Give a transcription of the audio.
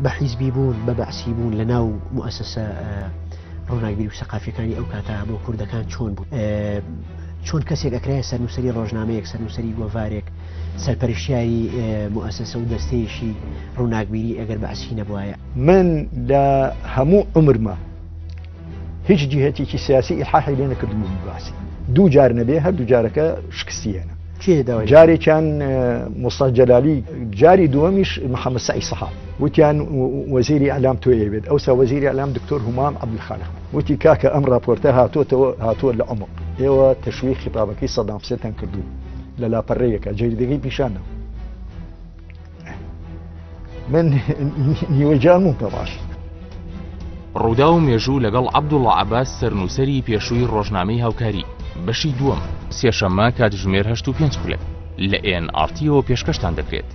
بە حیزبی بوون بە بەعسی بوون لە ناو مؤسسە ڕۆناگیری و سەقافیەکانی ئەو کاتە بۆ کوردەکان چۆن بوو چۆن کەسێک ئەکرایە سەرنووسەری ڕۆژنامەیەک سەرنووسەری گۆڤارێک سەرپەرشتیاری مؤسسە و دەستەیەشی ڕووناکبیری ئەگەر بەعسی نەبوایە. من لە هەموو عمرمە هیچ جهتێکی سیاسی ئیلحاحی لێ نەکردبوو باسی دوو جار نەبێ هەردوو جارەکە شکستیێنە جارێکیان موسا جەلالی جاری دووەمیش محەممەد سعی سەحاب وتیان وەزیری ئەعلام تۆ ئەوێت ئەوسا وەزیری ئەعلام دکتۆر هومام عەبدولخالق وتی کاکە ئەم راپۆرتە هاتووە لە عمق ئێوە تەشویق خیتابەکەی سەدام حوسێنتان کردو لە لاپەڕەیەکە جێریدەکەی پیشانەوە من نیوەجان بووم بەڕاش. ڕوودا و مێژوو لەگەڵ عەبدوڵڵا عەباس سەرنووسەری پێشووی ڕۆژنامەی هاوکاری بەشی دووەم سێشەممە کاتژمێر 8:05 لە NRTەوە پێشکەشتان دەکرێت.